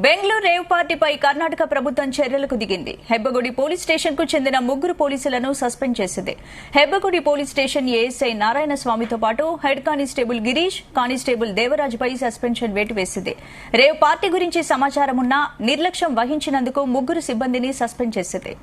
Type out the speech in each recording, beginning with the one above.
Bengaluru rave పార్టీపై కర్ణాటక ప్రభుత్వం చర్యలకు దిగింది. హెబ్బగుడి పోలీస్ స్టేషన్ కు చెందిన 3 పోలీసులను సస్పెండ్ చేసింది. Hebbagodi police station ASI Narayana స్వామితో పాటు హెడ్ కానిస్టేబుల్ గిరీష్, కానిస్టేబుల్ దేవరాజుపై సస్పెన్షన్ వేటు వేసింది. రేవ్ పార్టీ గురించి సమాచారం ఉన్నా నిర్లక్ష్యం వహించినందుకు 3 సిబ్బందిని సస్పెండ్ చేసింది.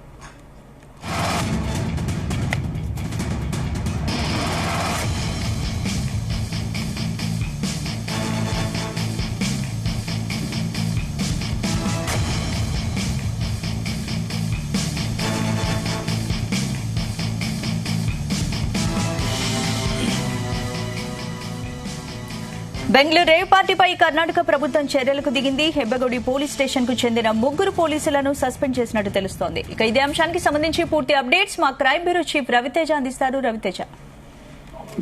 బెంగళూరు రేవ్ పార్టీపై కర్ణాటక ప్రభుత్వం చర్యలకు దిగింది. హెబ్బగుడి పోలీస్ స్టేషన్ కు చెందిన 3 పోలీసులను సస్పెండ్ చేసినట్టు తెలుస్తోంది. ఇక ఇదే అంశానికి సంబంధించి పూర్తి అప్డేట్స్ మా క్రైమ్ బ్యూరో చీఫ్ రవితేజ అందిస్తారు. రవితేజ,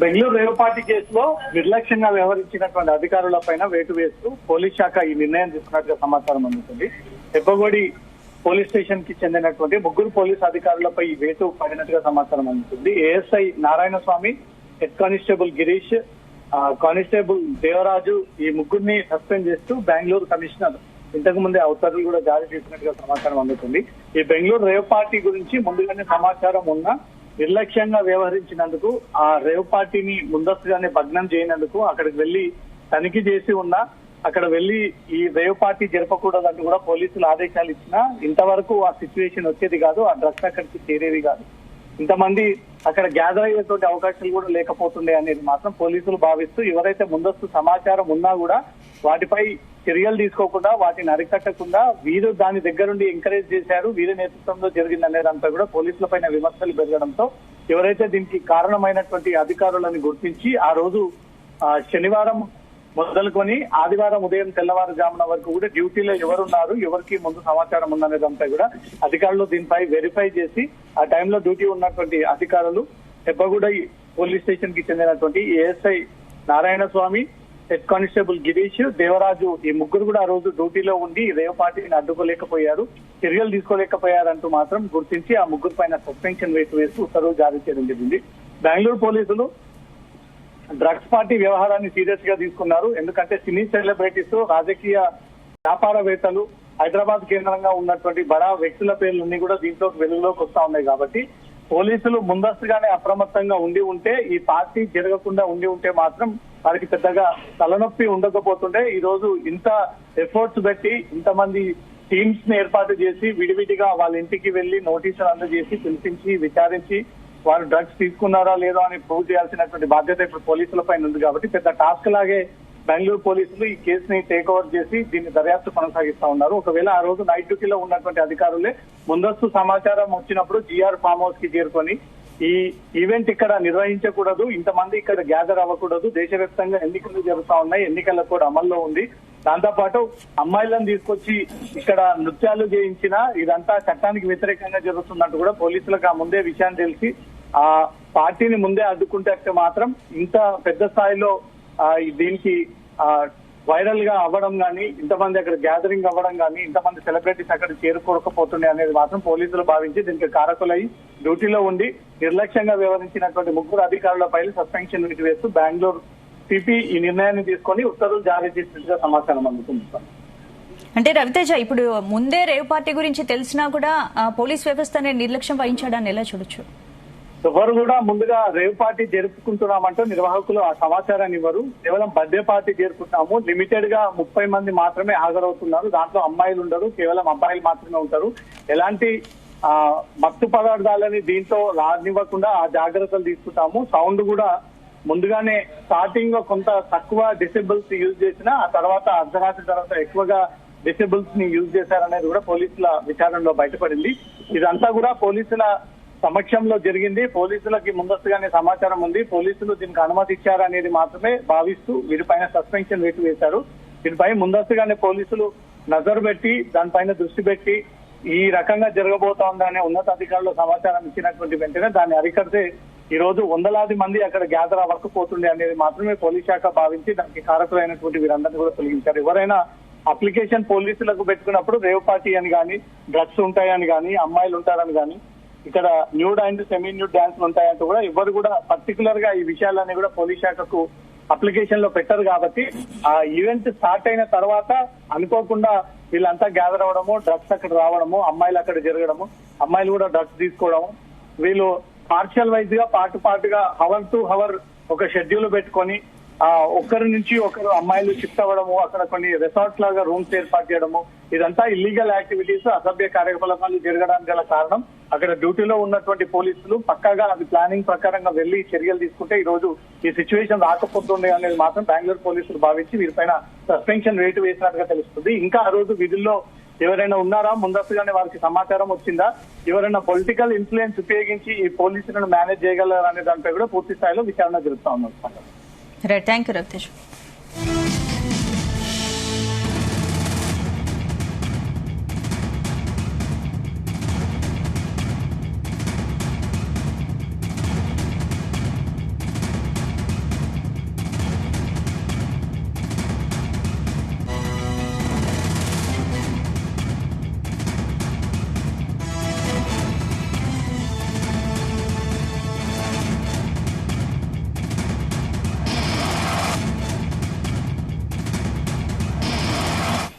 బెంగళూరు రేవ్ పార్టీ కేసులో నిర్లక్ష్యంగా వ్యవహరించినటువంటి అధికారులపైన వేటు వేస్తూ పోలీస్ శాఖ ఈ నిర్ణయం తీసుకున్నట్టుగా సమాచారం అందుతుంది. హెబ్బగుడి పోలీస్ స్టేషన్ కి చెందినటువంటి 3 పోలీసు అధికారులపై ఈ వేటు పడినట్టుగా సమాచారం అందుతుంది. ASI Narayana Swamy, head constable Girish, constable Devaraju ఈ 3ని సస్పెండ్ చేస్తూ బెంగళూరు కమిషనర్ ఇంతకు ముందే ఉత్తర్వులు కూడా జారీ చేసినట్టుగా సమాచారం అందుతుంది. ఈ బెంగళూరు రేవ్ పార్టీ గురించి ముందుగానే సమాచారం ఉన్నా నిర్లక్ష్యంగా వ్యవహరించినందుకు, ఆ రేవ్ పార్టీని ముందస్తుగానే భగ్నం చేయనందుకు అక్కడికి వెళ్లి తనిఖీ చేసి ఉన్నా అక్కడ వెళ్లి ఈ రేవ్ పార్టీ జరపకూడదంటూ కూడా పోలీసులు ఆదేశాలు ఇచ్చినా ఇంతవరకు ఆ సిచ్యువేషన్ వచ్చేది కాదు, ఆ డ్రగ్స్ అక్కడికి చేరేవి కాదు, ఇంతమంది అక్కడ గ్యాదర్ అయ్యేటువంటి అవకాశాలు కూడా లేకపోతుండే అనేది మాత్రం పోలీసులు భావిస్తూ ఎవరైతే ముందస్తు సమాచారం ఉన్నా కూడా వాటిపై చర్యలు తీసుకోకుండా వాటిని అరికట్టకుండా వీరు దాని దగ్గరుండి ఎంకరేజ్ చేశారు, వీరి నేతృత్వంలో జరిగిందనే దాంతో కూడా పోలీసుల పైన విమర్శలు పెరగడంతో ఎవరైతే దీనికి కారణమైనటువంటి అధికారులను గుర్తించి ఆ రోజు శనివారం మొదలుకొని ఆదివారం ఉదయం తెల్లవారుజామున వరకు కూడా డ్యూటీలో ఎవరున్నారు, ఎవరికి ముందు సమాచారం ఉందనే దానిపై కూడా అధికారులు దీనిపై వెరిఫై చేసి ఆ టైంలో డ్యూటీ ఉన్నటువంటి అధికారులు హెబ్బగూడ పోలీస్ స్టేషన్ కి చెందినటువంటి ASI Narayana Swamy, head constable Girish, Devaraju ఈ 3 కూడా ఆ రోజు డ్యూటీలో ఉండి రేవ్ పార్టీని అడ్డుకోలేకపోయారు, చర్యలు తీసుకోలేకపోయారంటూ మాత్రం గుర్తించి ఆ 3 పైన సస్పెన్షన్ వేటు వేస్తూ ఉత్తర్వులు జారీ చేయడం జరిగింది. బెంగళూరు పోలీసులు డ్రగ్స్ పార్టీ వ్యవహారాన్ని సీరియస్ గా తీసుకున్నారు. ఎందుకంటే సినీ సెలబ్రిటీస్, రాజకీయ వ్యాపారవేత్తలు, హైదరాబాద్ కేంద్రంగా ఉన్నటువంటి బడా వ్యక్తుల పేర్లన్నీ కూడా దీంట్లో వెలుగులోకి వస్తా ఉన్నాయి కాబట్టి పోలీసులు ముందస్తుగానే అప్రమత్తంగా ఉండి ఉంటే, ఈ పార్టీ జరగకుండా ఉండి ఉంటే మాత్రం వారికి పెద్దగా తలనొప్పి ఉండకపోతుండే. ఈ రోజు ఇంత ఎఫర్ట్స్ పెట్టి ఇంతమంది టీమ్స్ ని ఏర్పాటు చేసి విడివిడిగా వాళ్ళ ఇంటికి వెళ్లి నోటీసులు అందజేసి పిలిపించి విచారించి వారు డ్రగ్స్ తీసుకున్నారా లేదో అని ప్రూవ్ చేయాల్సినటువంటి బాధ్యత ఇప్పుడు పోలీసుల పైన ఉంది కాబట్టి పెద్ద టాస్క్ లాగే బెంగళూరు పోలీసులు ఈ కేసుని టేక్ ఓవర్ చేసి దీన్ని దర్యాప్తు కొనసాగిస్తా ఉన్నారు. ఒకవేళ ఆ రోజు నైట్ డ్యూటీలో ఉన్నటువంటి అధికారులే ముందస్తు సమాచారం వచ్చినప్పుడు జిఆర్ ఫామ్ హౌస్ కి చేరుకొని ఈ ఈవెంట్ ఇక్కడ నిర్వహించకూడదు, ఇంతమంది ఇక్కడ గ్యాదర్ అవ్వకూడదు, దేశవ్యాప్తంగా ఎన్నికలు జరుగుతా ఉన్నాయి, ఎన్నికల కూడా అమల్లో ఉంది, దాంతోపాటు అమ్మాయిలను తీసుకొచ్చి ఇక్కడ నృత్యాలు చేయించిన ఇదంతా చట్టానికి వ్యతిరేకంగా జరుగుతున్నట్టు కూడా పోలీసులకు ఆ ముందే విషయం తెలిసి ఆ పార్టీని ముందే అడ్డుకుంటే మాత్రం ఇంత పెద్ద స్థాయిలో దీనికి వైరల్ గా అవ్వడం గానీ, ఇంతమంది అక్కడ గ్యాదరింగ్ అవ్వడం గానీ, ఇంతమంది సెలబ్రిటీస్ అక్కడ చేరుకోకపోతుండే అనేది మాత్రం పోలీసులు భావించి దీనికి కారకులై డ్యూటీలో ఉండి నిర్లక్ష్యంగా వ్యవహరించినటువంటి 3 అధికారులపై సస్పెన్షన్ వేటు వేస్తూ బెంగళూరు సిపి ఈ నిర్ణయాన్ని తీసుకొని ఉత్తర్వులు జారీ చేసినట్టుగా సమాచారం అందుతుంది. అంటే రవితేజ, ఇప్పుడు ముందే రేవ్ పార్టీ గురించి తెలిసినా కూడా పోలీస్ వ్యవస్థనే నిర్లక్ష్యం వహించడాన్ని ఎలా చూడొచ్చు? ఎవరు కూడా ముందుగా రేవ్ పార్టీ జరుపుకుంటున్నామంటూ నిర్వాహకులు ఆ సమాచారాన్ని ఇవ్వరు. కేవలం బర్త్డే పార్టీ జరుపుకుంటాము, లిమిటెడ్ గా 30 మంది మాత్రమే హాజరవుతున్నారు, దాంట్లో అమ్మాయిలు ఉండరు, కేవలం అబ్బాయిలు మాత్రమే ఉంటారు, ఎలాంటి మత్తు పదార్థాలని దీంట్లో రానివ్వకుండా ఆ జాగ్రత్తలు తీసుకుంటాము, సౌండ్ కూడా ముందుగానే స్టార్టింగ్ లో కొంత తక్కువ డిసేబుల్స్ యూజ్ చేసినా ఆ తర్వాత అర్ధరాత్రి తర్వాత ఎక్కువగా డిసేబుల్స్ ని యూజ్ చేశారనేది కూడా పోలీసుల విచారణలో బయటపడింది. ఇదంతా కూడా పోలీసుల సమక్షంలో జరిగింది, పోలీసులకి ముందస్తుగానే సమాచారం ఉంది, పోలీసులు దీనికి అనుమతి ఇచ్చారనేది మాత్రమే భావిస్తూ వీరిపైన సస్పెన్షన్ వేటు వేశారు. దీనిపై ముందస్తుగానే పోలీసులు నజరు పెట్టి దానిపైన దృష్టి పెట్టి ఈ రకంగా జరగబోతోందనే ఉన్నతాధికారులు సమాచారం ఇచ్చినటువంటి వెంటనే దాన్ని అరికడితే ఈ రోజు వందలాది మంది అక్కడ గ్యాదర్ అవ్వకపోతుండే అనేది మాత్రమే పోలీస్ శాఖ భావించి దానికి కారకులైనటువంటి వీరందరినీ కూడా తొలగించారు. ఎవరైనా అప్లికేషన్ పోలీసులకు పెట్టుకున్నప్పుడు రేవ్ పార్టీ అని కానీ, డ్రగ్స్ ఉంటాయని కానీ, అమ్మాయిలు ఉంటారని కానీ, ఇక్కడ న్యూడ్ అండ్ సెమీ న్యూడ్ డాన్స్లు ఉంటాయంటూ కూడా ఎవరు కూడా పర్టికులర్ గా ఈ విషయాలన్నీ కూడా పోలీస్ శాఖకు అప్లికేషన్ లో పెట్టరు కాబట్టి ఆ ఈవెంట్ స్టార్ట్ అయిన తర్వాత అనుకోకుండా వీళ్ళంతా గ్యాదర్ అవ్వడము, డ్రగ్స్ అక్కడ రావడము, అమ్మాయిలు అక్కడ జరగడము, అమ్మాయిలు కూడా డ్రగ్స్ తీసుకోవడము, వీళ్ళు పార్షియల్ వైజ్ గా పాటుగా హవర్ టు హవర్ ఒక షెడ్యూల్ పెట్టుకొని ఒకరి నుంచి ఒకరు అమ్మాయిలు షిఫ్ట్ అవ్వడము, అక్కడ కొన్ని రిసార్ట్స్ లాగా రూమ్స్ ఏర్పాటు చేయడము, ఇదంతా ఇల్లీగల్ యాక్టివిటీస్, అసభ్య కార్యకలాపాలు జరగడానికి గల కారణం అక్కడ డ్యూటీలో ఉన్నటువంటి పోలీసులు పక్కాగా అది ప్లానింగ్ ప్రకారంగా వెళ్లి చర్యలు తీసుకుంటే ఈ రోజు ఈ సిచ్యువేషన్ రాకపోతుంది అనేది మాత్రం బెంగళూరు పోలీసులు భావించి వీరిపైన సస్పెన్షన్ వేటు వేసినట్టుగా తెలుస్తుంది. ఇంకా ఆ రోజు విధుల్లో ఎవరైనా ఉన్నారా, ముందస్తుగానే వారికి సమాచారం వచ్చిందా, ఎవరైనా పొలిటికల్ ఇన్ఫ్లుయెన్స్ ఉపయోగించి ఈ పోలీసులను మేనేజ్ చేయగలరా అనే దానిపై కూడా పూర్తి స్థాయిలో విచారణ జరుపుతా ఉన్నారు. Right, thank you Ravitej.